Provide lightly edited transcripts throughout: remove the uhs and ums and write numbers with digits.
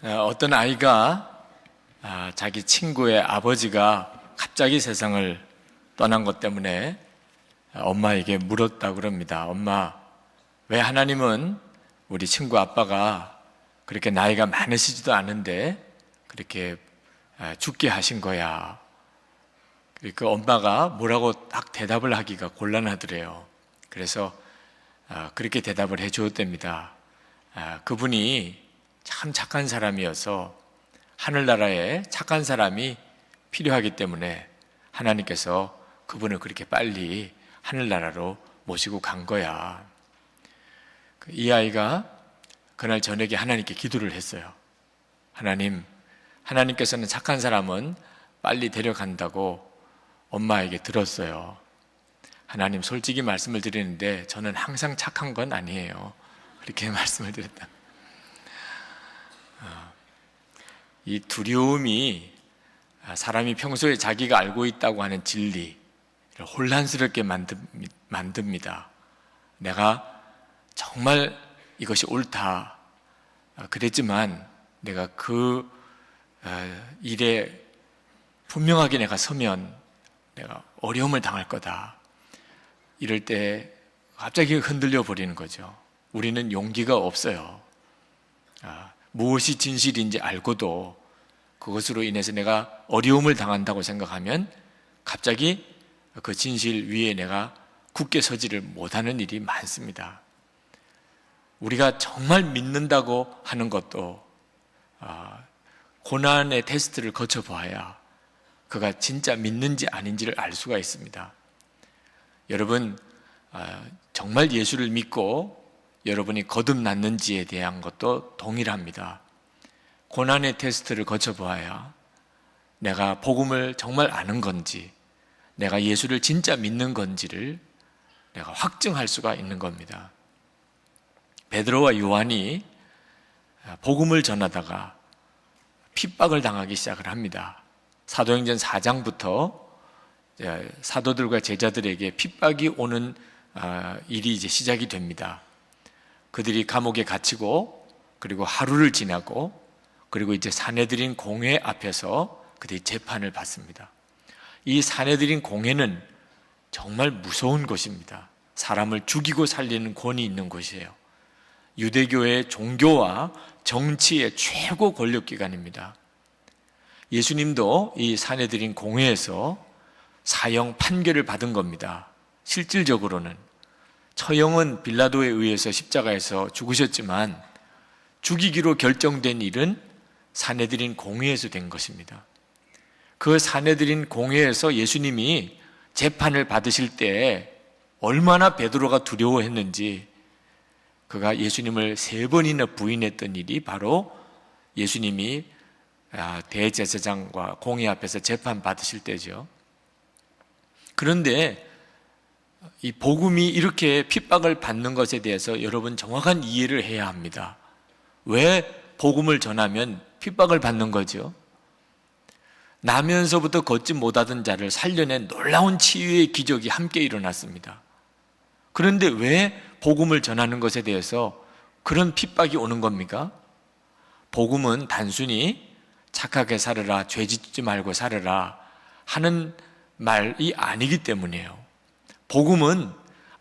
어떤 아이가 자기 친구의 아버지가 갑자기 세상을 떠난 것 때문에 엄마에게 물었다고 그럽니다. 엄마, 왜 하나님은 우리 친구 아빠가 그렇게 나이가 많으시지도 않은데 그렇게 죽게 하신 거야? 그 엄마가 뭐라고 딱 대답을 하기가 곤란하더래요. 그래서 그렇게 대답을 해 주었답니다. 그분이 참 착한 사람이어서 하늘나라에 착한 사람이 필요하기 때문에 하나님께서 그분을 그렇게 빨리 하늘나라로 모시고 간 거야. 이 아이가 그날 저녁에 하나님께 기도를 했어요. 하나님께서는 착한 사람은 빨리 데려간다고 엄마에게 들었어요. 하나님, 솔직히 말씀을 드리는데 저는 항상 착한 건 아니에요. 그렇게 말씀을 드렸다. 이 두려움이 사람이 평소에 자기가 알고 있다고 하는 진리를 혼란스럽게 만듭니다. 내가 정말 이것이 옳다 그랬지만 내가 그 일에 분명하게 내가 서면 내가 어려움을 당할 거다. 이럴 때 갑자기 흔들려 버리는 거죠. 우리는 용기가 없어요. 무엇이 진실인지 알고도 그것으로 인해서 내가 어려움을 당한다고 생각하면 갑자기 그 진실 위에 내가 굳게 서지를 못하는 일이 많습니다. 우리가 정말 믿는다고 하는 것도 고난의 테스트를 거쳐봐야 그가 진짜 믿는지 아닌지를 알 수가 있습니다. 여러분, 정말 예수를 믿고 여러분이 거듭났는지에 대한 것도 동일합니다. 고난의 테스트를 거쳐보아야 내가 복음을 정말 아는 건지, 내가 예수를 진짜 믿는 건지를 내가 확증할 수가 있는 겁니다. 베드로와 요한이 복음을 전하다가 핍박을 당하기 시작을 합니다. 사도행전 4장부터 사도들과 제자들에게 핍박이 오는 일이 이제 시작이 됩니다. 그들이 감옥에 갇히고 그리고 하루를 지나고 그리고 이제 사내들인 공회 앞에서 그들이 재판을 받습니다. 이 사내들인 공회는 정말 무서운 곳입니다. 사람을 죽이고 살리는 권위 있는 곳이에요. 유대교의 종교와 정치의 최고 권력기관입니다. 예수님도 이 사내들인 공회에서 사형 판결을 받은 겁니다. 실질적으로는 처형은 빌라도에 의해서 십자가에서 죽으셨지만 죽이기로 결정된 일은 사내들인 공회에서 된 것입니다. 그 사내들인 공회에서 예수님이 재판을 받으실 때 얼마나 베드로가 두려워했는지, 그가 예수님을 3번이나 부인했던 일이 바로 예수님이 대제사장과 공회 앞에서 재판 받으실 때죠. 그런데 이 복음이 이렇게 핍박을 받는 것에 대해서 여러분 정확한 이해를 해야 합니다. 왜 복음을 전하면 핍박을 받는 거죠? 나면서부터 걷지 못하던 자를 살려낸 놀라운 치유의 기적이 함께 일어났습니다. 그런데 왜 복음을 전하는 것에 대해서 그런 핍박이 오는 겁니까? 복음은 단순히 착하게 살아라, 죄 짓지 말고 살아라 하는 말이 아니기 때문이에요. 복음은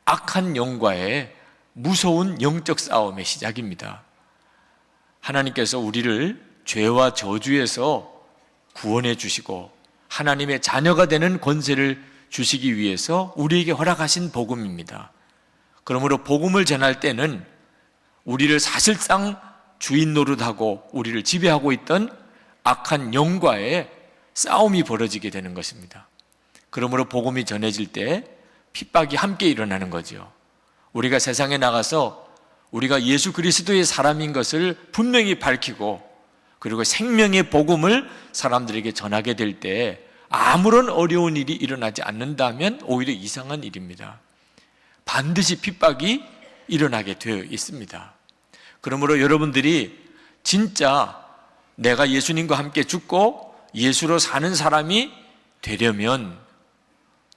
악한 영과의 무서운 영적 싸움의 시작입니다. 하나님께서 우리를 죄와 저주에서 구원해 주시고 하나님의 자녀가 되는 권세를 주시기 위해서 우리에게 허락하신 복음입니다. 그러므로 복음을 전할 때는 우리를 사실상 주인 노릇하고 우리를 지배하고 있던 악한 영과의 싸움이 벌어지게 되는 것입니다. 그러므로 복음이 전해질 때 핍박이 함께 일어나는 거죠. 우리가 세상에 나가서 우리가 예수 그리스도의 사람인 것을 분명히 밝히고 그리고 생명의 복음을 사람들에게 전하게 될 때 아무런 어려운 일이 일어나지 않는다면 오히려 이상한 일입니다. 반드시 핍박이 일어나게 되어 있습니다. 그러므로 여러분들이 진짜 내가 예수님과 함께 죽고 예수로 사는 사람이 되려면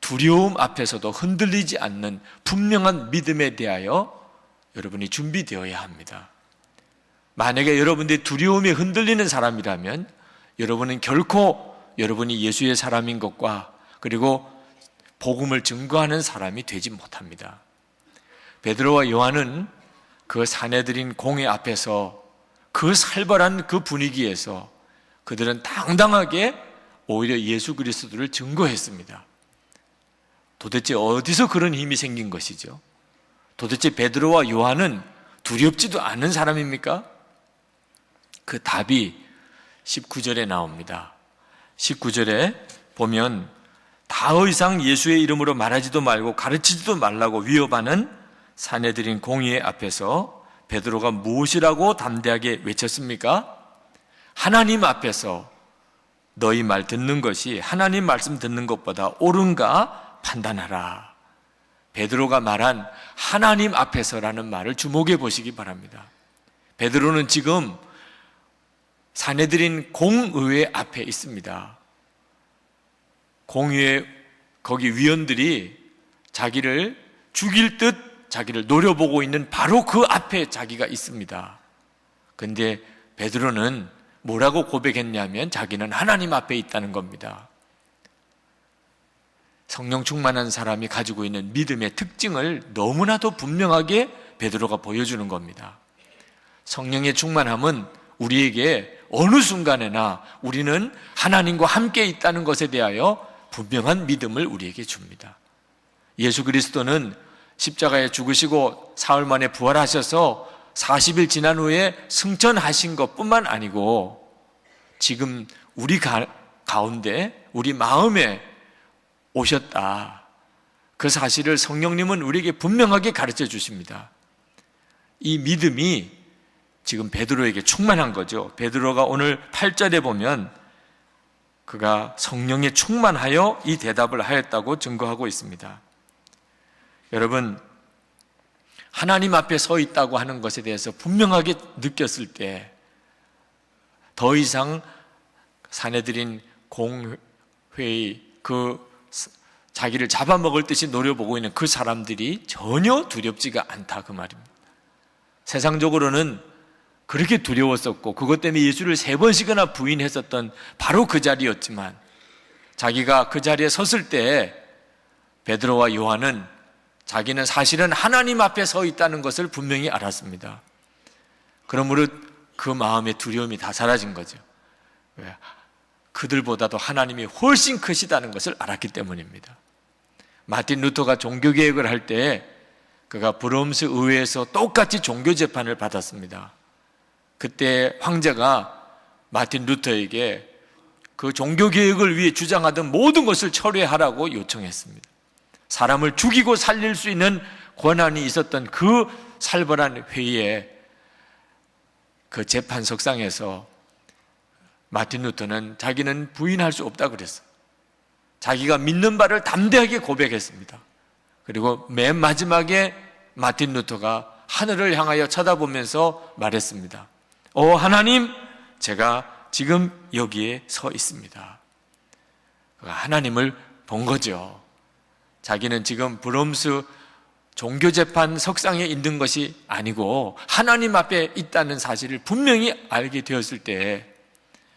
두려움 앞에서도 흔들리지 않는 분명한 믿음에 대하여 여러분이 준비되어야 합니다. 만약에 여러분들이 두려움에 흔들리는 사람이라면 여러분은 결코 여러분이 예수의 사람인 것과 그리고 복음을 증거하는 사람이 되지 못합니다. 베드로와 요한은 그 사내들인 공회 앞에서 그 살벌한 그 분위기에서 그들은 당당하게 오히려 예수 그리스도를 증거했습니다. 도대체 어디서 그런 힘이 생긴 것이죠? 도대체 베드로와 요한은 두렵지도 않은 사람입니까? 그 답이 19절에 나옵니다. 19절에 보면 더 이상 예수의 이름으로 말하지도 말고 가르치지도 말라고 위협하는 사내들인 공회 앞에서 베드로가 무엇이라고 담대하게 외쳤습니까? 하나님 앞에서 너희 말 듣는 것이 하나님 말씀 듣는 것보다 옳은가 판단하라. 베드로가 말한 하나님 앞에서라는 말을 주목해 보시기 바랍니다. 베드로는 지금 사내들인 공의회 앞에 있습니다. 공의회 거기 위원들이 자기를 죽일 듯 자기를 노려보고 있는 바로 그 앞에 자기가 있습니다. 근데 베드로는 뭐라고 고백했냐면 자기는 하나님 앞에 있다는 겁니다. 성령 충만한 사람이 가지고 있는 믿음의 특징을 너무나도 분명하게 베드로가 보여주는 겁니다. 성령의 충만함은 우리에게 어느 순간에나 우리는 하나님과 함께 있다는 것에 대하여 분명한 믿음을 우리에게 줍니다. 예수 그리스도는 십자가에 죽으시고 사흘 만에 부활하셔서 40일 지난 후에 승천하신 것뿐만 아니고 지금 우리 가운데 우리 마음에 오셨다. 그 사실을 성령님은 우리에게 분명하게 가르쳐 주십니다. 이 믿음이 지금 베드로에게 충만한 거죠. 베드로가 오늘 8절에 보면 그가 성령에 충만하여 이 대답을 하였다고 증거하고 있습니다. 여러분, 하나님 앞에 서 있다고 하는 것에 대해서 분명하게 느꼈을 때 더 이상 사내들인 공회의 그 자기를 잡아먹을 듯이 노려보고 있는 그 사람들이 전혀 두렵지가 않다 그 말입니다. 세상적으로는 그렇게 두려웠었고 그것 때문에 예수를 3번씩이나 부인했었던 바로 그 자리였지만 자기가 그 자리에 섰을 때 베드로와 요한은 자기는 사실은 하나님 앞에 서 있다는 것을 분명히 알았습니다. 그러므로 그 마음의 두려움이 다 사라진 거죠. 왜? 그들보다도 하나님이 훨씬 크시다는 것을 알았기 때문입니다. 마틴 루터가 종교개혁을 할 때 그가 브롬스 의회에서 똑같이 종교재판을 받았습니다. 그때 황제가 마틴 루터에게 그 종교개혁을 위해 주장하던 모든 것을 철회하라고 요청했습니다. 사람을 죽이고 살릴 수 있는 권한이 있었던 그 살벌한 회의에 그 재판석상에서 마틴 루터는 자기는 부인할 수 없다고 그랬어요. 자기가 믿는 바를 담대하게 고백했습니다. 그리고 맨 마지막에 마틴 루터가 하늘을 향하여 쳐다보면서 말했습니다. 하나님, 제가 지금 여기에 서 있습니다. 하나님을 본 거죠. 자기는 지금 브롬스 종교재판 석상에 있는 것이 아니고 하나님 앞에 있다는 사실을 분명히 알게 되었을 때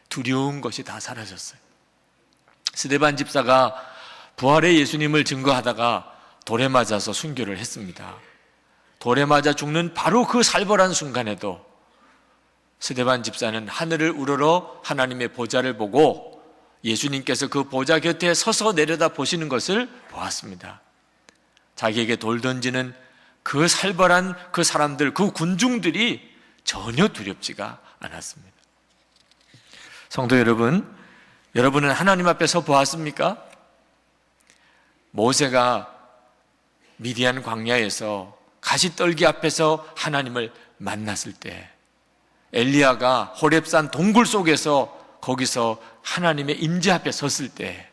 두려운 것이 다 사라졌어요. 스데반 집사가 부활의 예수님을 증거하다가 돌에 맞아서 순교를 했습니다. 돌에 맞아 죽는 바로 그 살벌한 순간에도 스데반 집사는 하늘을 우러러 하나님의 보좌를 보고 예수님께서 그 보좌 곁에 서서 내려다 보시는 것을 보았습니다. 자기에게 돌 던지는 그 살벌한 그 사람들, 그 군중들이 전혀 두렵지가 않았습니다. 성도 여러분, 여러분은 하나님 앞에 서 보았습니까? 모세가 미디안 광야에서 가시떨기 앞에서 하나님을 만났을 때, 엘리야가 호렙산 동굴 속에서 거기서 하나님의 임재 앞에 섰을 때,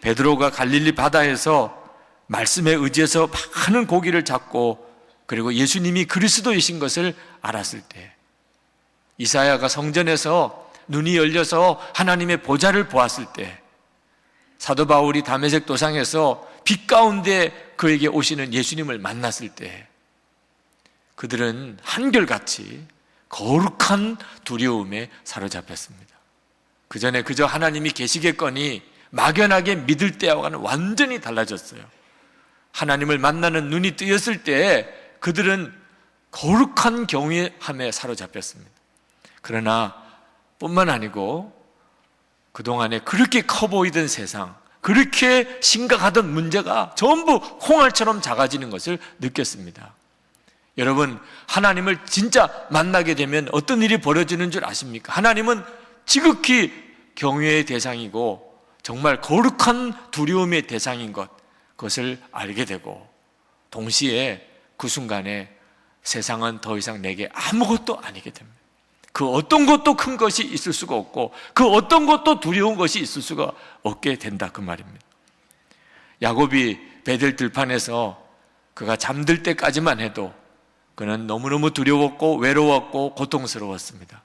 베드로가 갈릴리 바다에서 말씀에 의지해서 많은 고기를 잡고 그리고 예수님이 그리스도이신 것을 알았을 때, 이사야가 성전에서 눈이 열려서 하나님의 보좌를 보았을 때, 사도 바울이 다메섹 도상에서 빛 가운데 그에게 오시는 예수님을 만났을 때, 그들은 한결같이 거룩한 두려움에 사로잡혔습니다. 그 전에 그저 하나님이 계시겠거니 막연하게 믿을 때와는 완전히 달라졌어요. 하나님을 만나는 눈이 뜨였을 때 그들은 거룩한 경외함에 사로잡혔습니다. 그러나 뿐만 아니고 그동안에 그렇게 커 보이던 세상, 그렇게 심각하던 문제가 전부 콩알처럼 작아지는 것을 느꼈습니다. 여러분, 하나님을 진짜 만나게 되면 어떤 일이 벌어지는 줄 아십니까? 하나님은 지극히 경외의 대상이고 정말 거룩한 두려움의 대상인 그것을 알게 되고, 동시에 그 순간에 세상은 더 이상 내게 아무것도 아니게 됩니다. 그 어떤 것도 큰 것이 있을 수가 없고 그 어떤 것도 두려운 것이 있을 수가 없게 된다, 그 말입니다. 야곱이 베델 들판에서 그가 잠들 때까지만 해도 그는 너무너무 두려웠고 외로웠고 고통스러웠습니다.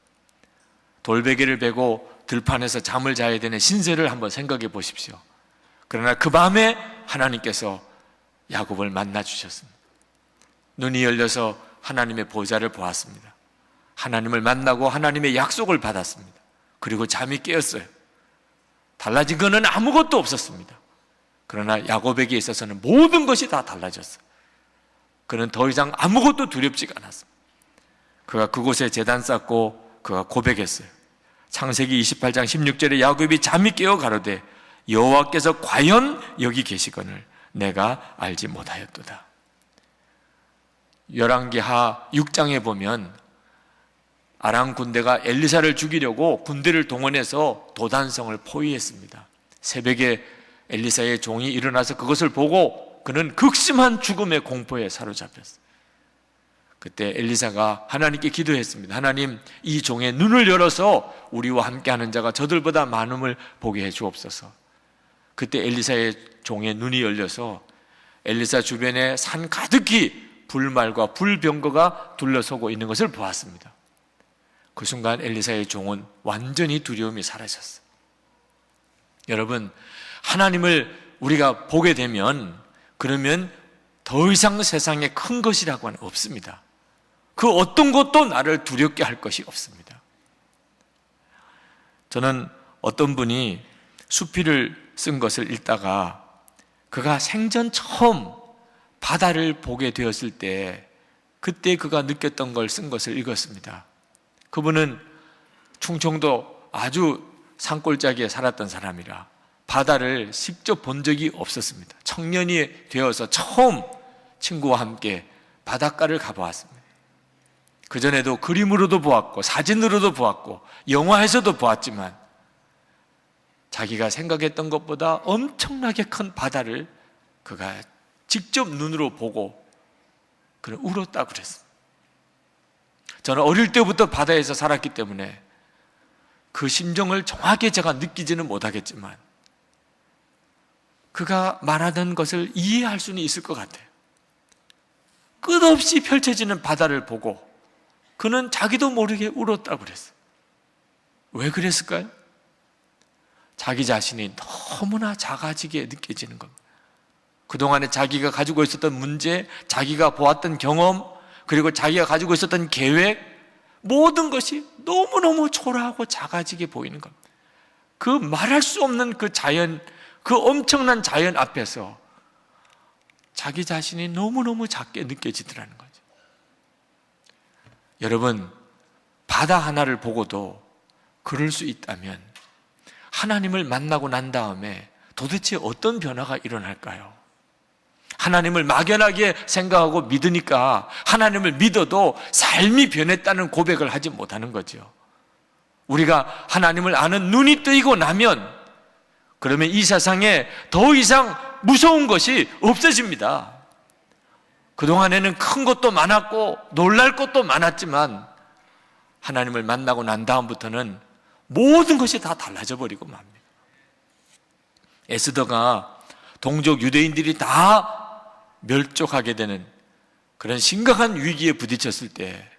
돌베개를 베고 들판에서 잠을 자야 되는 신세를 한번 생각해 보십시오. 그러나 그 밤에 하나님께서 야곱을 만나 주셨습니다. 눈이 열려서 하나님의 보좌를 보았습니다. 하나님을 만나고 하나님의 약속을 받았습니다. 그리고 잠이 깨었어요. 달라진 것은 아무것도 없었습니다. 그러나 야곱에게 있어서는 모든 것이 다 달라졌어요. 그는 더 이상 아무것도 두렵지가 않았습니다. 그가 그곳에 제단 쌓고 그가 고백했어요. 창세기 28장 16절에 야곱이 잠이 깨어 가로되 여호와께서 과연 여기 계시거늘 내가 알지 못하였도다. 열왕기하 6장에 보면 아람 군대가 엘리사를 죽이려고 군대를 동원해서 도단성을 포위했습니다. 새벽에 엘리사의 종이 일어나서 그것을 보고 그는 극심한 죽음의 공포에 사로잡혔어요. 그때 엘리사가 하나님께 기도했습니다. 하나님, 이 종의 눈을 열어서 우리와 함께하는 자가 저들보다 많음을 보게 해 주옵소서. 그때 엘리사의 종의 눈이 열려서 엘리사 주변에 산 가득히 불말과 불병거가 둘러서고 있는 것을 보았습니다. 그 순간 엘리사의 종은 완전히 두려움이 사라졌어요. 여러분, 하나님을 우리가 보게 되면 그러면 더 이상 세상에 큰 것이라고는 없습니다. 그 어떤 것도 나를 두렵게 할 것이 없습니다. 저는 어떤 분이 수필을 쓴 것을 읽다가 그가 생전 처음 바다를 보게 되었을 때 그때 그가 느꼈던 걸 쓴 것을 읽었습니다. 그분은 충청도 아주 산골짜기에 살았던 사람이라 바다를 직접 본 적이 없었습니다. 청년이 되어서 처음 친구와 함께 바닷가를 가보았습니다. 그전에도 그림으로도 보았고 사진으로도 보았고 영화에서도 보았지만 자기가 생각했던 것보다 엄청나게 큰 바다를 그가 직접 눈으로 보고 그는 울었다고 그랬습니다. 저는 어릴 때부터 바다에서 살았기 때문에 그 심정을 정확히 제가 느끼지는 못하겠지만 그가 말하던 것을 이해할 수는 있을 것 같아요. 끝없이 펼쳐지는 바다를 보고 그는 자기도 모르게 울었다고 그랬어요. 왜 그랬을까요? 자기 자신이 너무나 작아지게 느껴지는 겁니다. 그동안에 자기가 가지고 있었던 문제, 자기가 보았던 경험, 그리고 자기가 가지고 있었던 계획, 모든 것이 너무너무 초라하고 작아지게 보이는 겁니다. 그 말할 수 없는 그 자연, 그 엄청난 자연 앞에서 자기 자신이 너무너무 작게 느껴지더라는 거죠. 여러분, 바다 하나를 보고도 그럴 수 있다면 하나님을 만나고 난 다음에 도대체 어떤 변화가 일어날까요? 하나님을 막연하게 생각하고 믿으니까 하나님을 믿어도 삶이 변했다는 고백을 하지 못하는 거죠. 우리가 하나님을 아는 눈이 뜨이고 나면 그러면 이 세상에 더 이상 무서운 것이 없어집니다. 그동안에는 큰 것도 많았고 놀랄 것도 많았지만 하나님을 만나고 난 다음부터는 모든 것이 다 달라져 버리고 맙니다. 에스더가 동족 유대인들이 다 멸족하게 되는 그런 심각한 위기에 부딪혔을 때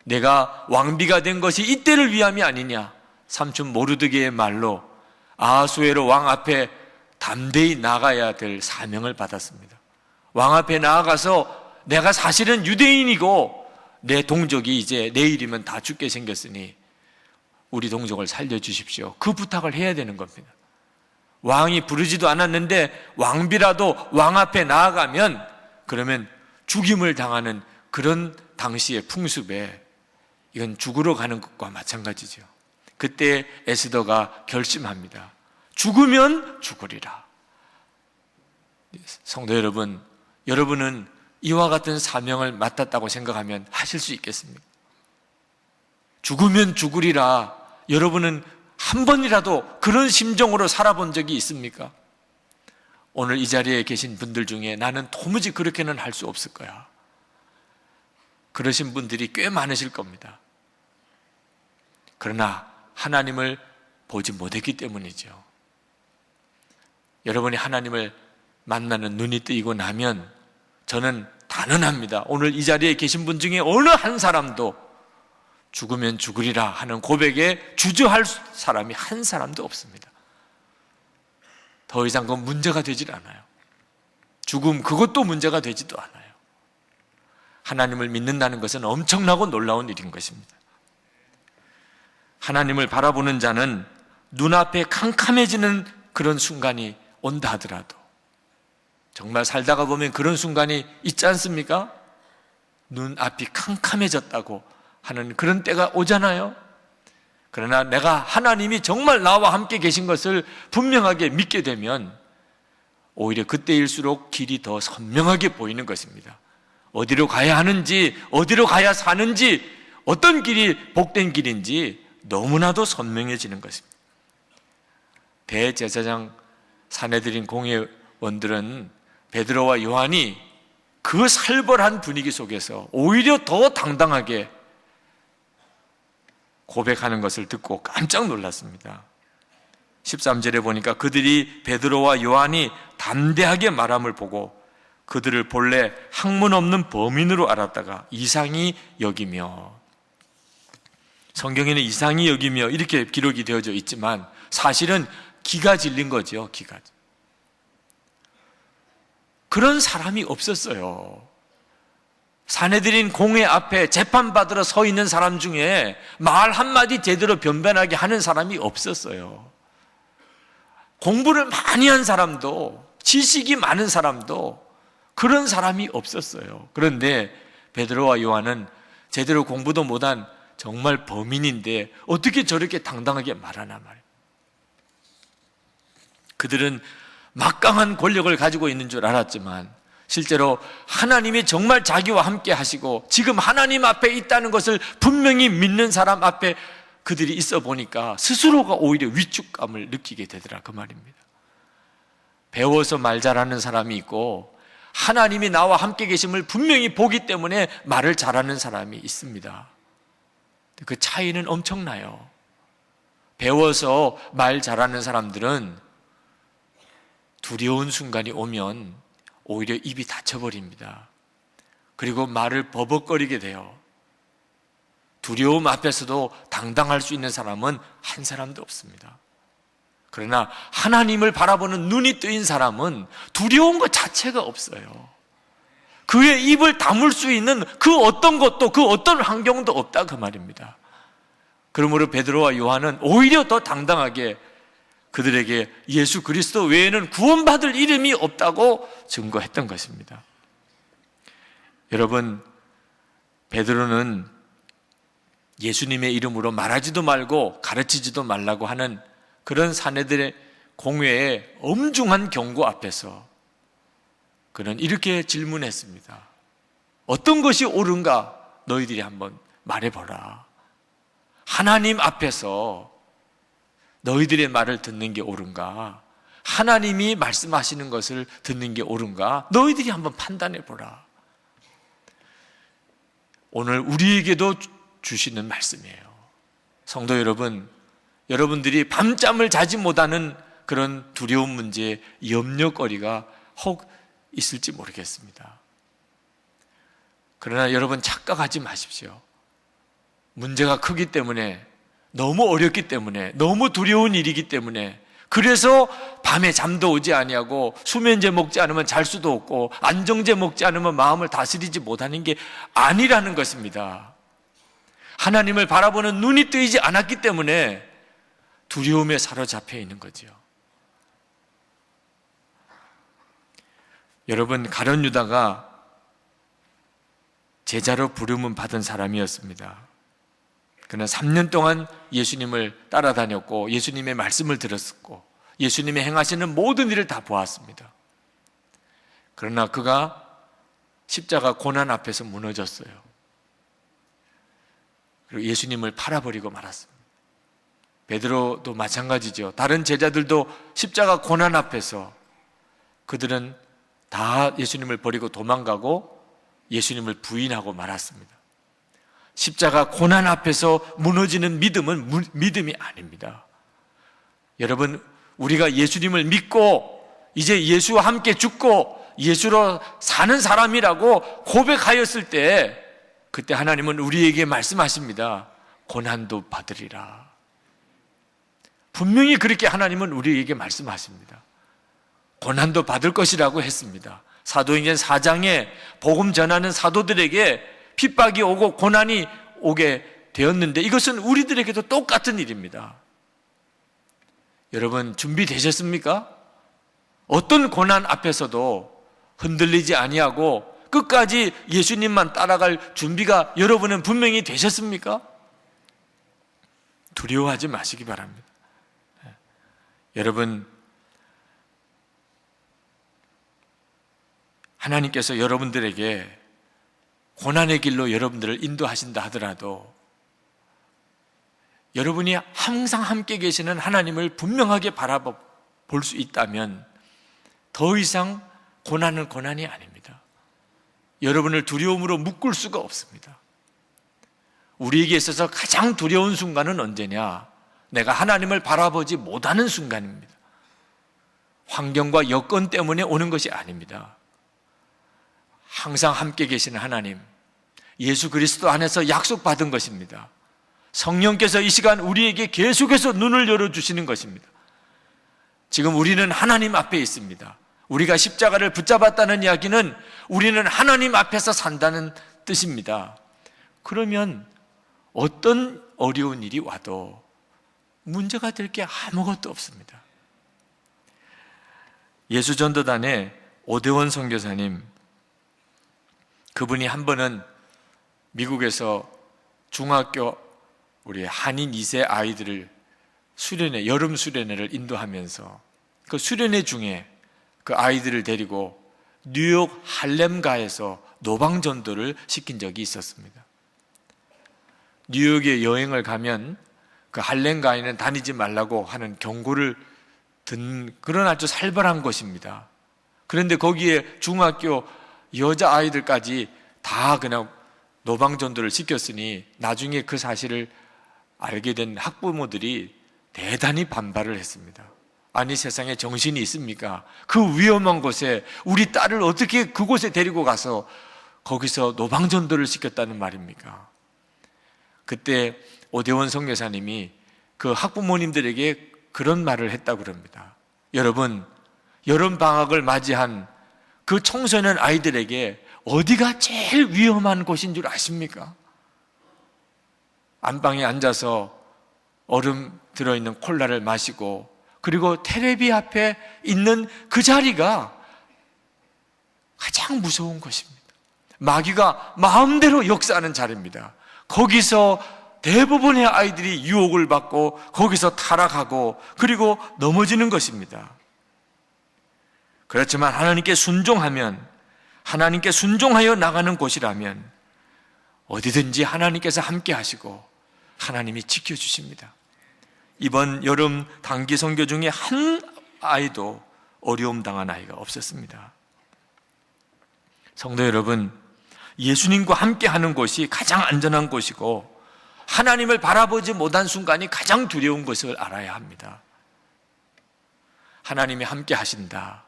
내가 왕비가 된 것이 이때를 위함이 아니냐, 삼촌 모르드게의 말로 아하수에로 왕 앞에 담대히 나가야 될 사명을 받았습니다. 왕 앞에 나아가서 내가 사실은 유대인이고 내 동족이 이제 내일이면 다 죽게 생겼으니 우리 동족을 살려주십시오. 그 부탁을 해야 되는 겁니다. 왕이 부르지도 않았는데 왕비라도 왕 앞에 나아가면 그러면 죽임을 당하는 그런 당시의 풍습에 이건 죽으러 가는 것과 마찬가지죠. 그때 에스더가 결심합니다. 죽으면 죽으리라. 성도 여러분, 여러분은 이와 같은 사명을 맡았다고 생각하면 하실 수 있겠습니까? 죽으면 죽으리라. 여러분은 한 번이라도 그런 심정으로 살아본 적이 있습니까? 오늘 이 자리에 계신 분들 중에 나는 도무지 그렇게는 할 수 없을 거야, 그러신 분들이 꽤 많으실 겁니다. 그러나 하나님을 보지 못했기 때문이죠. 여러분이 하나님을 만나는 눈이 뜨이고 나면 저는 단언합니다. 오늘 이 자리에 계신 분 중에 어느 한 사람도 죽으면 죽으리라 하는 고백에 주저할 사람이 한 사람도 없습니다. 더 이상 그건 문제가 되질 않아요. 죽음 그것도 문제가 되지도 않아요. 하나님을 믿는다는 것은 엄청나고 놀라운 일인 것입니다. 하나님을 바라보는 자는 눈앞에 캄캄해지는 그런 순간이 온다 하더라도, 정말 살다가 보면 그런 순간이 있지 않습니까? 눈앞이 캄캄해졌다고 하는 그런 때가 오잖아요. 그러나 내가 하나님이 정말 나와 함께 계신 것을 분명하게 믿게 되면 오히려 그때일수록 길이 더 선명하게 보이는 것입니다. 어디로 가야 하는지, 어디로 가야 사는지, 어떤 길이 복된 길인지 너무나도 선명해지는 것입니다. 대제사장 사내들인 공회원들은 베드로와 요한이 그 살벌한 분위기 속에서 오히려 더 당당하게 고백하는 것을 듣고 깜짝 놀랐습니다. 13절에 보니까 그들이 베드로와 요한이 담대하게 말함을 보고 그들을 본래 학문 없는 범인으로 알았다가 이상히 여기며, 성경에는 이상히 여기며 이렇게 기록이 되어져 있지만 사실은 기가 질린 거죠. 기가. 그런 사람이 없었어요. 사내들인 공회 앞에 재판받으러 서 있는 사람 중에 말 한마디 제대로 변변하게 하는 사람이 없었어요. 공부를 많이 한 사람도, 지식이 많은 사람도 그런 사람이 없었어요. 그런데 베드로와 요한은 제대로 공부도 못한 정말 범인인데 어떻게 저렇게 당당하게 말하나 말이에요. 그들은 막강한 권력을 가지고 있는 줄 알았지만 실제로 하나님이 정말 자기와 함께 하시고 지금 하나님 앞에 있다는 것을 분명히 믿는 사람 앞에 그들이 있어 보니까 스스로가 오히려 위축감을 느끼게 되더라, 그 말입니다. 배워서 말 잘하는 사람이 있고 하나님이 나와 함께 계심을 분명히 보기 때문에 말을 잘하는 사람이 있습니다. 그 차이는 엄청나요. 배워서 말 잘하는 사람들은 두려운 순간이 오면 오히려 입이 닫혀버립니다. 그리고 말을 버벅거리게 돼요. 두려움 앞에서도 당당할 수 있는 사람은 한 사람도 없습니다. 그러나 하나님을 바라보는 눈이 뜨인 사람은 두려운 것 자체가 없어요. 그의 입을 다물 수 있는 그 어떤 것도, 그 어떤 환경도 없다, 그 말입니다. 그러므로 베드로와 요한은 오히려 더 당당하게 그들에게 예수 그리스도 외에는 구원받을 이름이 없다고 증거했던 것입니다. 여러분, 베드로는 예수님의 이름으로 말하지도 말고 가르치지도 말라고 하는 그런 사내들의 공회의 엄중한 경고 앞에서 그는 이렇게 질문했습니다. 어떤 것이 옳은가 너희들이 한번 말해보라. 하나님 앞에서 너희들의 말을 듣는 게 옳은가? 하나님이 말씀하시는 것을 듣는 게 옳은가? 너희들이 한번 판단해보라. 오늘 우리에게도 주시는 말씀이에요. 성도 여러분, 여러분들이 밤잠을 자지 못하는 그런 두려운 문제에 염려거리가 혹 있을지 모르겠습니다. 그러나 여러분 착각하지 마십시오. 문제가 크기 때문에, 너무 어렵기 때문에, 너무 두려운 일이기 때문에 그래서 밤에 잠도 오지 아니하고 수면제 먹지 않으면 잘 수도 없고 안정제 먹지 않으면 마음을 다스리지 못하는 게 아니라는 것입니다. 하나님을 바라보는 눈이 뜨이지 않았기 때문에 두려움에 사로잡혀 있는 거죠. 여러분, 가룟 유다가 제자로 부름을 받은 사람이었습니다. 그는 3년 동안 예수님을 따라다녔고 예수님의 말씀을 들었고 예수님이 행하시는 모든 일을 다 보았습니다. 그러나 그가 십자가 고난 앞에서 무너졌어요. 그리고 예수님을 팔아버리고 말았습니다. 베드로도 마찬가지죠. 다른 제자들도 십자가 고난 앞에서 그들은 다 예수님을 버리고 도망가고 예수님을 부인하고 말았습니다. 십자가 고난 앞에서 무너지는 믿음은 믿음이 아닙니다. 여러분, 우리가 예수님을 믿고 이제 예수와 함께 죽고 예수로 사는 사람이라고 고백하였을 때 그때 하나님은 우리에게 말씀하십니다. 고난도 받으리라. 분명히 그렇게 하나님은 우리에게 말씀하십니다. 고난도 받을 것이라고 했습니다. 사도행전 4장에 복음 전하는 사도들에게 핍박이 오고 고난이 오게 되었는데 이것은 우리들에게도 똑같은 일입니다. 여러분, 준비되셨습니까? 어떤 고난 앞에서도 흔들리지 아니하고 끝까지 예수님만 따라갈 준비가 여러분은 분명히 되셨습니까? 두려워하지 마시기 바랍니다. 여러분, 하나님께서 여러분들에게 고난의 길로 여러분들을 인도하신다 하더라도 여러분이 항상 함께 계시는 하나님을 분명하게 바라볼 수 있다면 더 이상 고난은 고난이 아닙니다. 여러분을 두려움으로 묶을 수가 없습니다. 우리에게 있어서 가장 두려운 순간은 언제냐? 내가 하나님을 바라보지 못하는 순간입니다. 환경과 여건 때문에 오는 것이 아닙니다. 항상 함께 계시는 하나님, 예수 그리스도 안에서 약속받은 것입니다. 성령께서 이 시간 우리에게 계속해서 눈을 열어주시는 것입니다. 지금 우리는 하나님 앞에 있습니다. 우리가 십자가를 붙잡았다는 이야기는 우리는 하나님 앞에서 산다는 뜻입니다. 그러면 어떤 어려운 일이 와도 문제가 될 게 아무것도 없습니다. 예수전도단의 오대원 선교사님, 그분이 한 번은 미국에서 중학교 우리 한인 2세 아이들을 수련회, 여름 수련회를 인도하면서 그 수련회 중에 그 아이들을 데리고 뉴욕 할렘가에서 노방전도를 시킨 적이 있었습니다. 뉴욕에 여행을 가면 그 할렘가에는 다니지 말라고 하는 경고를 듣는 그런 아주 살벌한 곳입니다. 그런데 거기에 중학교 여자아이들까지 다 그냥 노방전도를 시켰으니 나중에 그 사실을 알게 된 학부모들이 대단히 반발을 했습니다. 아니, 세상에 정신이 있습니까? 그 위험한 곳에 우리 딸을 어떻게 그곳에 데리고 가서 거기서 노방전도를 시켰다는 말입니까? 그때 오대원 선교사님이 그 학부모님들에게 그런 말을 했다고 그럽니다. 여러분, 여름방학을 맞이한 그 청소년 아이들에게 어디가 제일 위험한 곳인 줄 아십니까? 안방에 앉아서 얼음 들어있는 콜라를 마시고 그리고 테레비 앞에 있는 그 자리가 가장 무서운 것입니다. 마귀가 마음대로 역사하는 자리입니다. 거기서 대부분의 아이들이 유혹을 받고 거기서 타락하고 그리고 넘어지는 것입니다. 그렇지만 하나님께 순종하면, 하나님께 순종하여 나가는 곳이라면 어디든지 하나님께서 함께 하시고 하나님이 지켜주십니다. 이번 여름 단기 선교 중에 한 아이도 어려움 당한 아이가 없었습니다. 성도 여러분, 예수님과 함께 하는 곳이 가장 안전한 곳이고 하나님을 바라보지 못한 순간이 가장 두려운 것을 알아야 합니다. 하나님이 함께 하신다.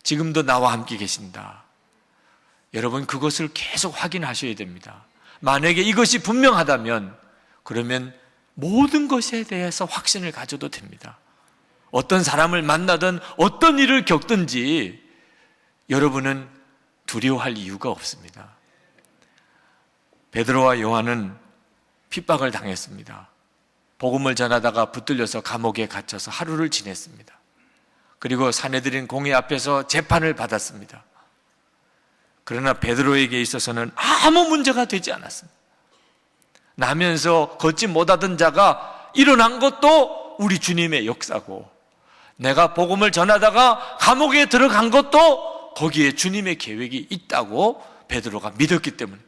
지금도 나와 함께 계신다. 여러분, 그것을 계속 확인하셔야 됩니다. 만약에 이것이 분명하다면 그러면 모든 것에 대해서 확신을 가져도 됩니다. 어떤 사람을 만나든 어떤 일을 겪든지 여러분은 두려워할 이유가 없습니다. 베드로와 요한은 핍박을 당했습니다. 복음을 전하다가 붙들려서 감옥에 갇혀서 하루를 지냈습니다. 그리고 산헤드린 공회 앞에서 재판을 받았습니다. 그러나 베드로에게 있어서는 아무 문제가 되지 않았습니다. 나면서 걷지 못하던 자가 일어난 것도 우리 주님의 역사고, 내가 복음을 전하다가 감옥에 들어간 것도 거기에 주님의 계획이 있다고 베드로가 믿었기 때문에,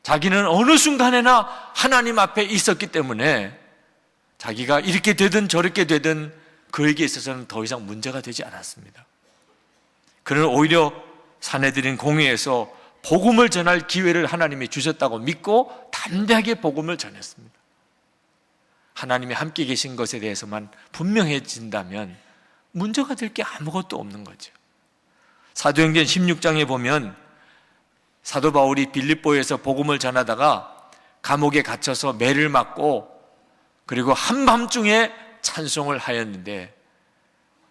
자기는 어느 순간에나 하나님 앞에 있었기 때문에 자기가 이렇게 되든 저렇게 되든 그에게 있어서는 더 이상 문제가 되지 않았습니다. 그는 오히려 산헤드린 공회에서 복음을 전할 기회를 하나님이 주셨다고 믿고 담대하게 복음을 전했습니다. 하나님이 함께 계신 것에 대해서만 분명해진다면 문제가 될 게 아무것도 없는 거죠. 사도행전 16장에 보면 사도 바울이 빌립보에서 복음을 전하다가 감옥에 갇혀서 매를 맞고 그리고 한밤중에 찬송을 하였는데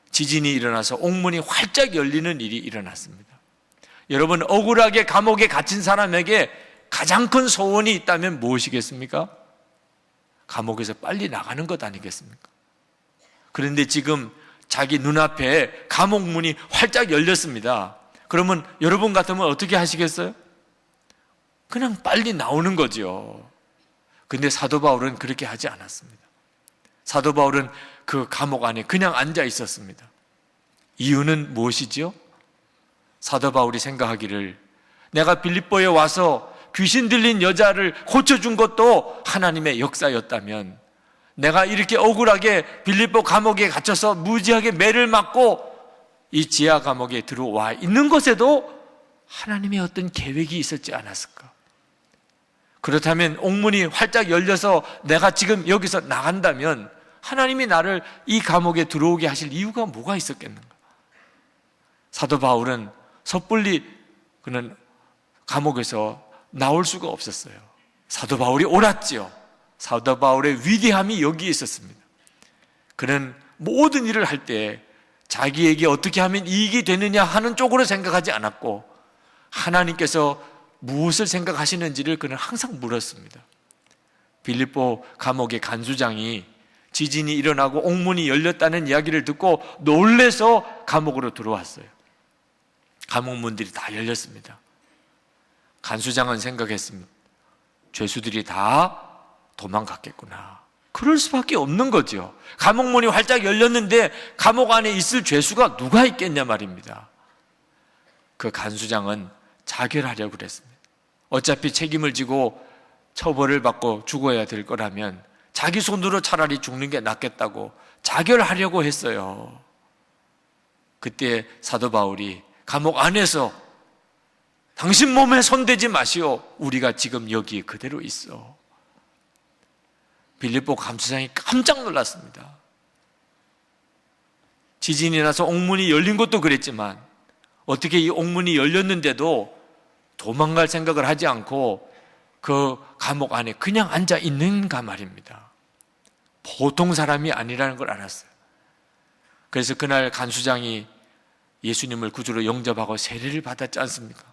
지진이 일어나서 옥문이 활짝 열리는 일이 일어났습니다. 여러분, 억울하게 감옥에 갇힌 사람에게 가장 큰 소원이 있다면 무엇이겠습니까? 감옥에서 빨리 나가는 것 아니겠습니까? 그런데 지금 자기 눈앞에 감옥 문이 활짝 열렸습니다. 그러면 여러분 같으면 어떻게 하시겠어요? 그냥 빨리 나오는 거죠. 근데 사도 바울은 그렇게 하지 않았습니다. 사도 바울은 그 감옥 안에 그냥 앉아 있었습니다. 이유는 무엇이지요? 사도 바울이 생각하기를, 내가 빌립보에 와서 귀신 들린 여자를 고쳐준 것도 하나님의 역사였다면, 내가 이렇게 억울하게 빌립보 감옥에 갇혀서 무지하게 매를 맞고 이 지하 감옥에 들어와 있는 것에도 하나님의 어떤 계획이 있었지 않았을까? 그렇다면 옥문이 활짝 열려서 내가 지금 여기서 나간다면 하나님이 나를 이 감옥에 들어오게 하실 이유가 뭐가 있었겠는가? 사도 바울은 섣불리 그는 감옥에서 나올 수가 없었어요. 사도 바울이 옳았지요. 사도 바울의 위대함이 여기에 있었습니다. 그는 모든 일을 할 때 자기에게 어떻게 하면 이익이 되느냐 하는 쪽으로 생각하지 않았고, 하나님께서 무엇을 생각하시는지를 그는 항상 물었습니다. 빌립보 감옥의 간수장이 지진이 일어나고 옥문이 열렸다는 이야기를 듣고 놀래서 감옥으로 들어왔어요. 감옥문들이 다 열렸습니다. 간수장은 생각했습니다. 죄수들이 다 도망갔겠구나. 그럴 수밖에 없는 거죠. 감옥문이 활짝 열렸는데 감옥 안에 있을 죄수가 누가 있겠냐 말입니다. 그 간수장은 자결하려고 그랬습니다. 어차피 책임을 지고 처벌을 받고 죽어야 될 거라면 자기 손으로 차라리 죽는 게 낫겠다고 자결하려고 했어요. 그때 사도 바울이 감옥 안에서 당신 몸에 손대지 마시오. 우리가 지금 여기에 그대로 있어. 빌립보 감수장이 깜짝 놀랐습니다. 지진이 나서 옥문이 열린 것도 그랬지만 어떻게 이 옥문이 열렸는데도 도망갈 생각을 하지 않고 그 감옥 안에 그냥 앉아 있는가 말입니다. 보통 사람이 아니라는 걸 알았어요. 그래서 그날 간수장이 예수님을 구주로 영접하고 세례를 받았지 않습니까?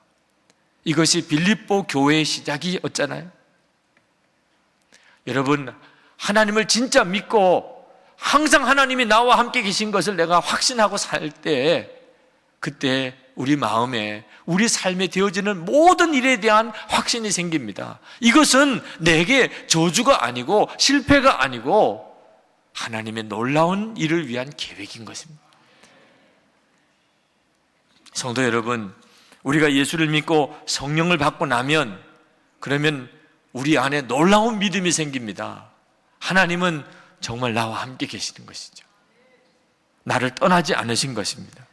이것이 빌립보 교회의 시작이었잖아요. 여러분, 하나님을 진짜 믿고 항상 하나님이 나와 함께 계신 것을 내가 확신하고 살 때, 그때 우리 마음에, 우리 삶에 되어지는 모든 일에 대한 확신이 생깁니다. 이것은 내게 저주가 아니고 실패가 아니고 하나님의 놀라운 일을 위한 계획인 것입니다. 성도 여러분, 우리가 예수를 믿고 성령을 받고 나면 그러면 우리 안에 놀라운 믿음이 생깁니다. 하나님은 정말 나와 함께 계시는 것이죠. 나를 떠나지 않으신 것입니다.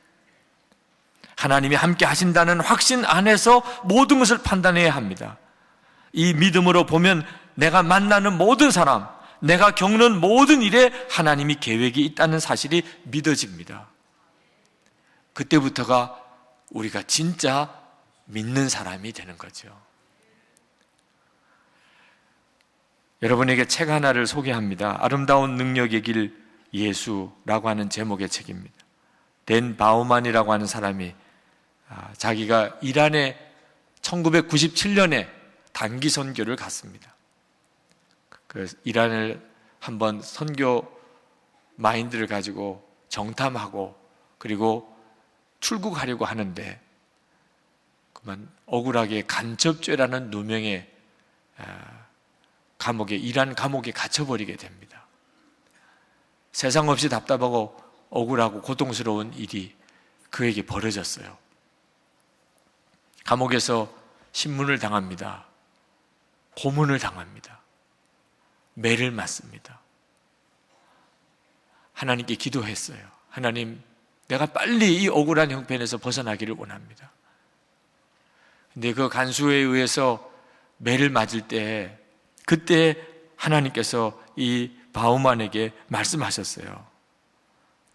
하나님이 함께 하신다는 확신 안에서 모든 것을 판단해야 합니다. 이 믿음으로 보면 내가 만나는 모든 사람, 내가 겪는 모든 일에 하나님이 계획이 있다는 사실이 믿어집니다. 그때부터가 우리가 진짜 믿는 사람이 되는 거죠. 여러분에게 책 하나를 소개합니다. 아름다운 능력의 길 예수라고 하는 제목의 책입니다. 댄 바우만이라고 하는 사람이 자기가 이란에 1997년에 단기 선교를 갔습니다. 그 이란을 한번 선교 마인드를 가지고 정탐하고 그리고 출국하려고 하는데 그만 억울하게 간첩죄라는 누명의 감옥에, 이란 감옥에 갇혀버리게 됩니다. 세상 없이 답답하고 억울하고 고통스러운 일이 그에게 벌어졌어요. 감옥에서 신문을 당합니다. 고문을 당합니다. 매를 맞습니다. 하나님께 기도했어요. 하나님, 내가 빨리 이 억울한 형편에서 벗어나기를 원합니다. 근데 그 간수에 의해서 매를 맞을 때, 그때 하나님께서 이 바우만에게 말씀하셨어요.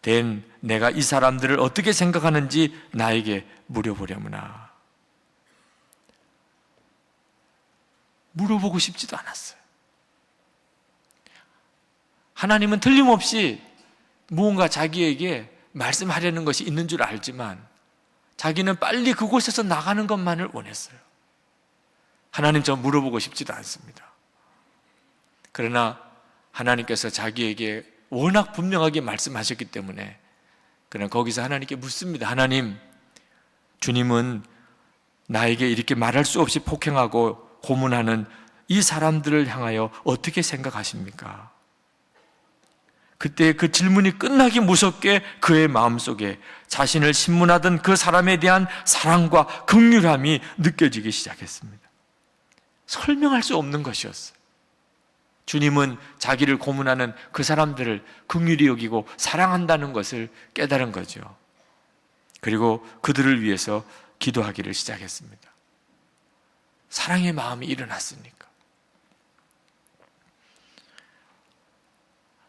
댄, 내가 이 사람들을 어떻게 생각하는지 나에게 물어보려무나. 물어보고 싶지도 않았어요. 하나님은 틀림없이 무언가 자기에게 말씀하려는 것이 있는 줄 알지만 자기는 빨리 그곳에서 나가는 것만을 원했어요. 하나님, 저 물어보고 싶지도 않습니다. 그러나 하나님께서 자기에게 워낙 분명하게 말씀하셨기 때문에 그냥 거기서 하나님께 묻습니다. 하나님, 주님은 나에게 이렇게 말할 수 없이 폭행하고 고문하는 이 사람들을 향하여 어떻게 생각하십니까? 그때 그 질문이 끝나기 무섭게 그의 마음속에 자신을 신문하던 그 사람에 대한 사랑과 긍휼함이 느껴지기 시작했습니다. 설명할 수 없는 것이었어요. 주님은 자기를 고문하는 그 사람들을 긍휼히 여기고 사랑한다는 것을 깨달은 거죠. 그리고 그들을 위해서 기도하기를 시작했습니다. 사랑의 마음이 일어났으니까.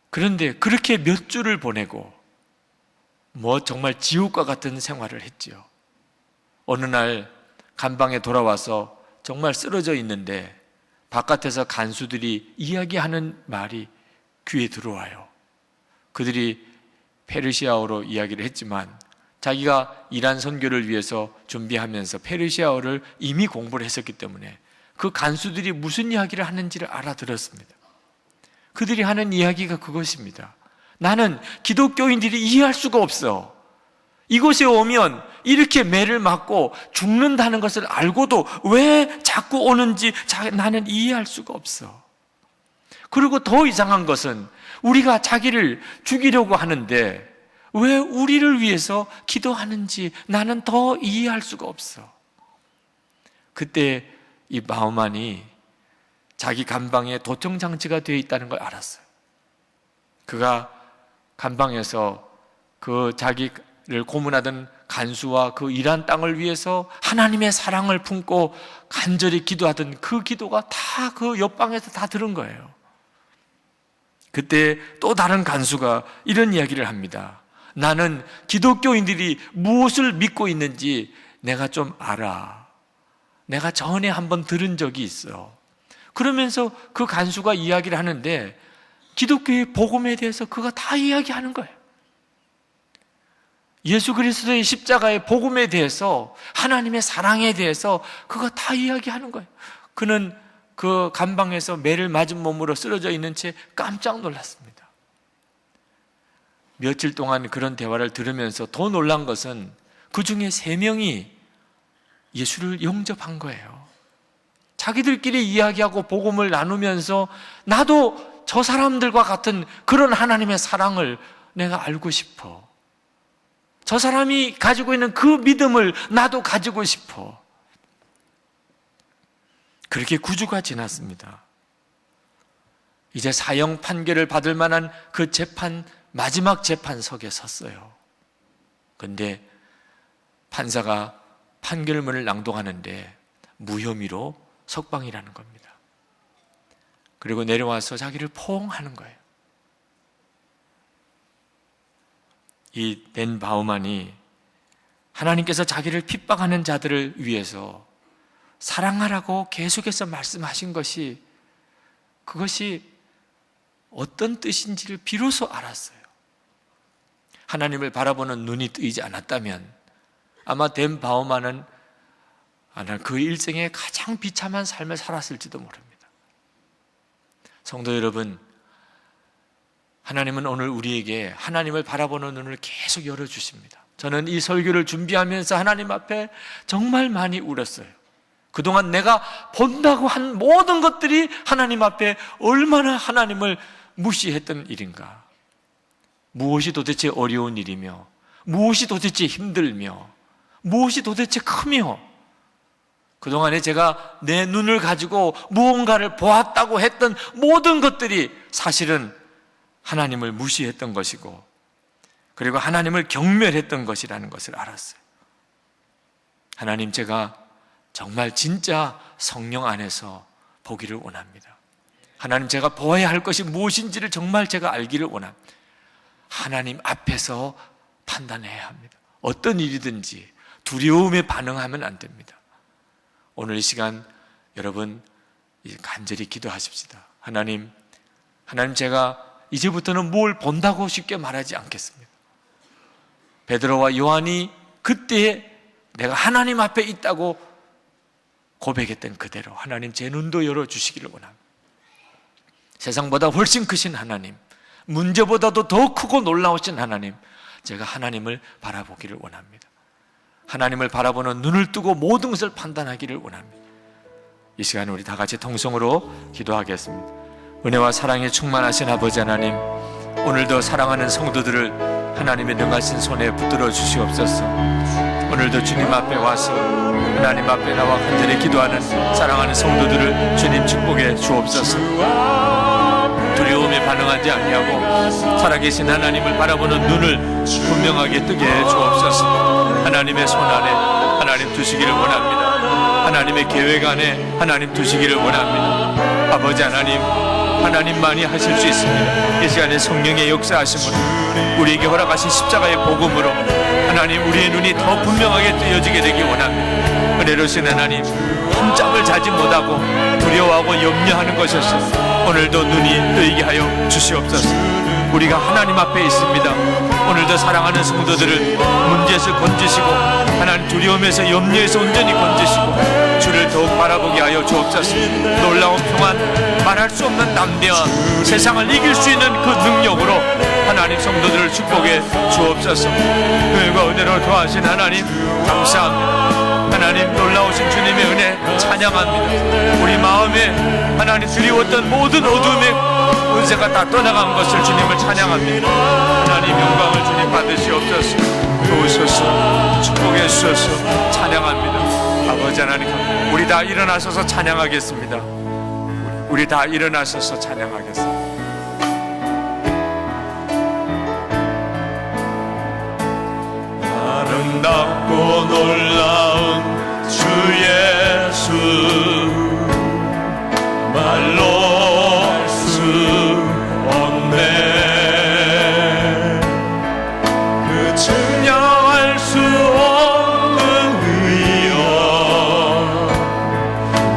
그런데 그렇게 몇 주를 보내고 정말 지옥과 같은 생활을 했지요. 어느 날 감방에 돌아와서 정말 쓰러져 있는데 바깥에서 간수들이 이야기하는 말이 귀에 들어와요. 그들이 페르시아어로 이야기를 했지만 자기가 이란 선교를 위해서 준비하면서 페르시아어를 이미 공부를 했었기 때문에 그 간수들이 무슨 이야기를 하는지를 알아들었습니다. 그들이 하는 이야기가 그것입니다. 나는 기독교인들이 이해할 수가 없어. 이곳에 오면 이렇게 매를 맞고 죽는다는 것을 알고도 왜 자꾸 오는지 나는 이해할 수가 없어. 그리고 더 이상한 것은 우리가 자기를 죽이려고 하는데 왜 우리를 위해서 기도하는지 나는 더 이해할 수가 없어. 그때 이 바우만이 자기 감방에 도청장치가 되어 있다는 걸 알았어요. 그가 감방에서 그 자기를 고문하던 간수와 그 이란 땅을 위해서 하나님의 사랑을 품고 간절히 기도하던 그 기도가 다 그 옆방에서 다 들은 거예요. 그때 또 다른 간수가 이런 이야기를 합니다. 나는 기독교인들이 무엇을 믿고 있는지 내가 좀 알아. 내가 전에 한번 들은 적이 있어. 그러면서 그 간수가 이야기를 하는데 기독교의 복음에 대해서 그가 다 이야기하는 거예요. 예수 그리스도의 십자가의 복음에 대해서, 하나님의 사랑에 대해서 그가 다 이야기하는 거예요. 그는 그 감방에서 매를 맞은 몸으로 쓰러져 있는 채 깜짝 놀랐습니다. 며칠 동안 그런 대화를 들으면서 더 놀란 것은 그 중에 3명이 예수를 영접한 거예요. 자기들끼리 이야기하고 복음을 나누면서 나도 저 사람들과 같은 그런 하나님의 사랑을 내가 알고 싶어. 저 사람이 가지고 있는 그 믿음을 나도 가지고 싶어. 그렇게 9주가 지났습니다. 이제 사형 판결을 받을 만한 그 마지막 재판석에 섰어요. 그런데 판사가 판결문을 낭독하는데 무혐의로 석방이라는 겁니다. 그리고 내려와서 자기를 포옹하는 거예요. 이 댄 바우만이 하나님께서 자기를 핍박하는 자들을 위해서 사랑하라고 계속해서 말씀하신 것이, 그것이 어떤 뜻인지를 비로소 알았어요. 하나님을 바라보는 눈이 뜨이지 않았다면 아마 댄 바우만은 그 일생에 가장 비참한 삶을 살았을지도 모릅니다. 성도 여러분, 하나님은 오늘 우리에게 하나님을 바라보는 눈을 계속 열어주십니다. 저는 이 설교를 준비하면서 하나님 앞에 정말 많이 울었어요. 그동안 내가 본다고 한 모든 것들이 하나님 앞에 얼마나 하나님을 무시했던 일인가. 무엇이 도대체 어려운 일이며, 무엇이 도대체 힘들며, 무엇이 도대체 크며, 그동안에 제가 내 눈을 가지고 무언가를 보았다고 했던 모든 것들이 사실은 하나님을 무시했던 것이고, 그리고 하나님을 경멸했던 것이라는 것을 알았어요. 하나님, 제가 정말 진짜 성령 안에서 보기를 원합니다. 하나님, 제가 보아야 할 것이 무엇인지를 정말 제가 알기를 원합니다. 하나님 앞에서 판단해야 합니다. 어떤 일이든지 두려움에 반응하면 안 됩니다. 오늘 이 시간 여러분 간절히 기도하십시다. 하나님, 제가 이제부터는 뭘 본다고 쉽게 말하지 않겠습니다. 베드로와 요한이 그때 내가 하나님 앞에 있다고 고백했던 그대로 하나님, 제 눈도 열어주시기를 원합니다. 세상보다 훨씬 크신 하나님, 문제보다도 더 크고 놀라우신 하나님, 제가 하나님을 바라보기를 원합니다. 하나님을 바라보는 눈을 뜨고 모든 것을 판단하기를 원합니다. 이 시간에 우리 다 같이 통성으로 기도하겠습니다. 은혜와 사랑에 충만하신 아버지 하나님, 오늘도 사랑하는 성도들을 하나님의 능하신 손에 붙들어 주시옵소서. 오늘도 주님 앞에 와서 하나님 앞에 나와 간절히 기도하는 사랑하는 성도들을 주님 축복해 주옵소서. 두려움에 반응하지 아니하고 살아계신 하나님을 바라보는 눈을 분명하게 뜨게 해 주옵소서. 하나님의 손 안에 하나님 두시기를 원합니다. 하나님의 계획 안에 하나님 두시기를 원합니다. 아버지 하나님, 하나님만이 하실 수 있습니다. 이 시간에 성령의 역사하심으로 우리에게 허락하신 십자가의 복음으로 하나님, 우리의 눈이 더 분명하게 뜨여지게 되기 원합니다. 은혜로우신 하나님, 흠잡을 자지 못하고 두려워하고 염려하는 것이었습니다. 오늘도 눈이 뜨이게 하여 주시옵소서. 우리가 하나님 앞에 있습니다. 오늘도 사랑하는 성도들을 문제에서 건지시고 하나님 두려움에서 염려에서 온전히 건지시고 주를 더욱 바라보게 하여 주옵소서. 놀라운 평안, 말할 수 없는 담대함, 세상을 이길 수 있는 그 능력으로 하나님 성도들을 축복해 주옵소서. 그와 은혜로 도와주신 하나님 감사합니다. 하나님, 놀라우신 주님의 은혜 찬양합니다. 우리 마음에 하나님 드리웠던 모든 어둠의 은세가 다 떠나간 것을 주님을 찬양합니다. 하나님 영광을 주님 받으시옵소서. 도우소서, 축복해 주소서. 찬양합니다. 아버지 하나님, 우리 다 일어나셔서 찬양하겠습니다. 우리 다 일어나셔서 찬양하겠습니다. 아름답고 놀라운 주 예수, 말로 할 수 없네. 그 증명할 수 없는 의여,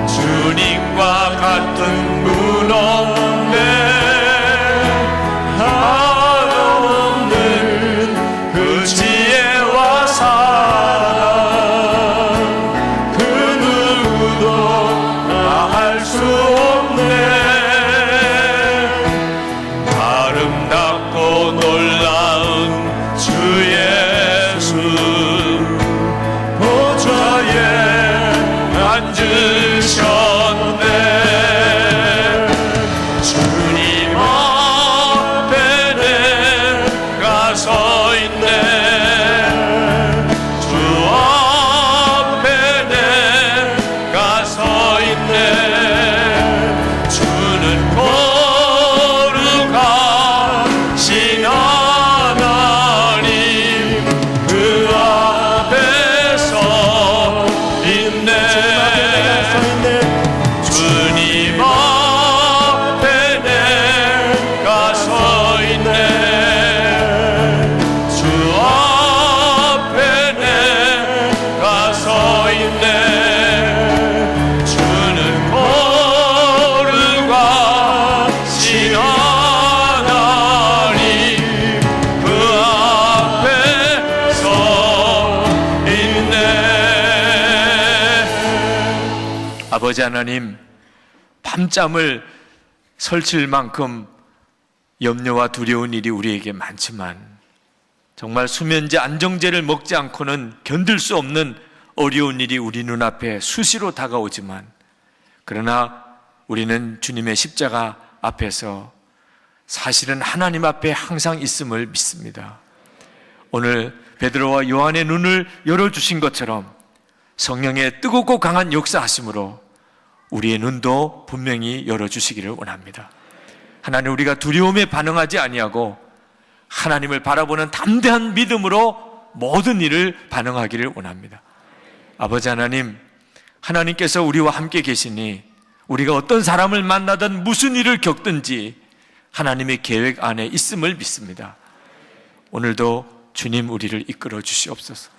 주님과 같은 분 없네. 한없는 그 지혜와 사랑, 아버지 하나님, 밤잠을 설칠 만큼 염려와 두려운 일이 우리에게 많지만 정말 수면제, 안정제를 먹지 않고는 견딜 수 없는 어려운 일이 우리 눈앞에 수시로 다가오지만, 그러나 우리는 주님의 십자가 앞에서 사실은 하나님 앞에 항상 있음을 믿습니다. 오늘 베드로와 요한의 눈을 열어주신 것처럼 성령의 뜨겁고 강한 역사하심으로 우리의 눈도 분명히 열어주시기를 원합니다. 하나님, 우리가 두려움에 반응하지 아니하고 하나님을 바라보는 담대한 믿음으로 모든 일을 반응하기를 원합니다. 아버지 하나님, 하나님께서 우리와 함께 계시니 우리가 어떤 사람을 만나든 무슨 일을 겪든지 하나님의 계획 안에 있음을 믿습니다. 오늘도 주님 우리를 이끌어 주시옵소서.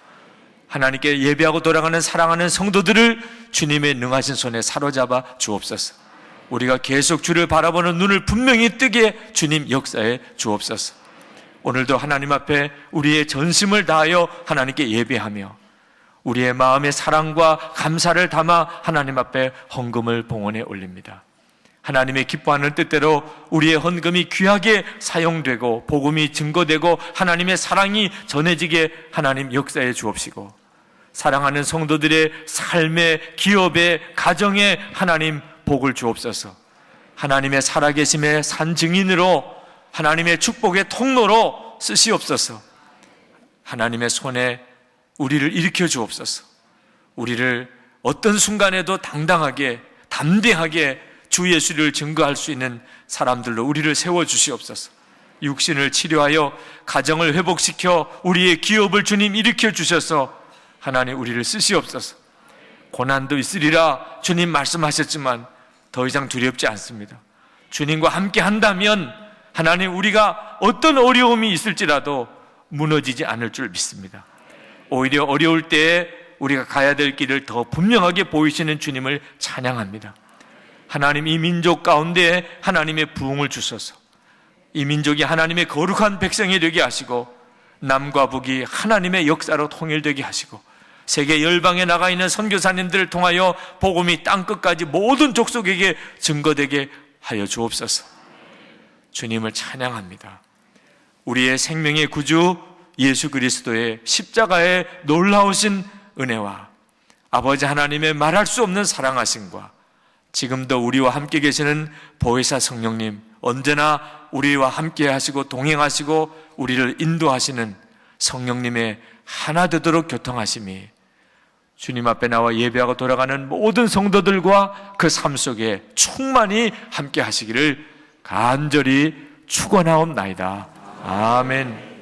하나님께 예배하고 돌아가는 사랑하는 성도들을 주님의 능하신 손에 사로잡아 주옵소서. 우리가 계속 주를 바라보는 눈을 분명히 뜨게 주님 역사해 주옵소서. 오늘도 하나님 앞에 우리의 전심을 다하여 하나님께 예배하며 우리의 마음의 사랑과 감사를 담아 하나님 앞에 헌금을 봉헌해 올립니다. 하나님의 기뻐하는 뜻대로 우리의 헌금이 귀하게 사용되고 복음이 증거되고 하나님의 사랑이 전해지게 하나님 역사해 주옵시고, 사랑하는 성도들의 삶의, 기업의, 가정에 하나님 복을 주옵소서. 하나님의 살아계심의 산 증인으로, 하나님의 축복의 통로로 쓰시옵소서. 하나님의 손에 우리를 일으켜 주옵소서. 우리를 어떤 순간에도 당당하게, 담대하게 주 예수를 증거할 수 있는 사람들로 우리를 세워주시옵소서. 육신을 치료하여 가정을 회복시켜 우리의 기업을 주님 일으켜 주셔서 하나님 우리를 쓰시옵소서. 고난도 있으리라 주님 말씀하셨지만 더 이상 두렵지 않습니다. 주님과 함께 한다면 하나님, 우리가 어떤 어려움이 있을지라도 무너지지 않을 줄 믿습니다. 오히려 어려울 때에 우리가 가야 될 길을 더 분명하게 보이시는 주님을 찬양합니다. 하나님, 이 민족 가운데 하나님의 부흥을 주셔서 이 민족이 하나님의 거룩한 백성이 되게 하시고 남과 북이 하나님의 역사로 통일되게 하시고 세계 열방에 나가 있는 선교사님들을 통하여 복음이 땅끝까지 모든 족속에게 증거되게 하여 주옵소서. 주님을 찬양합니다. 우리의 생명의 구주 예수 그리스도의 십자가의 놀라우신 은혜와 아버지 하나님의 말할 수 없는 사랑하심과 지금도 우리와 함께 계시는 보혜사 성령님, 언제나 우리와 함께 하시고 동행하시고 우리를 인도하시는 성령님의 하나 되도록 교통하심이 주님 앞에 나와 예배하고 돌아가는 모든 성도들과 그 삶 속에 충만히 함께 하시기를 간절히 축원하옵나이다. 아멘.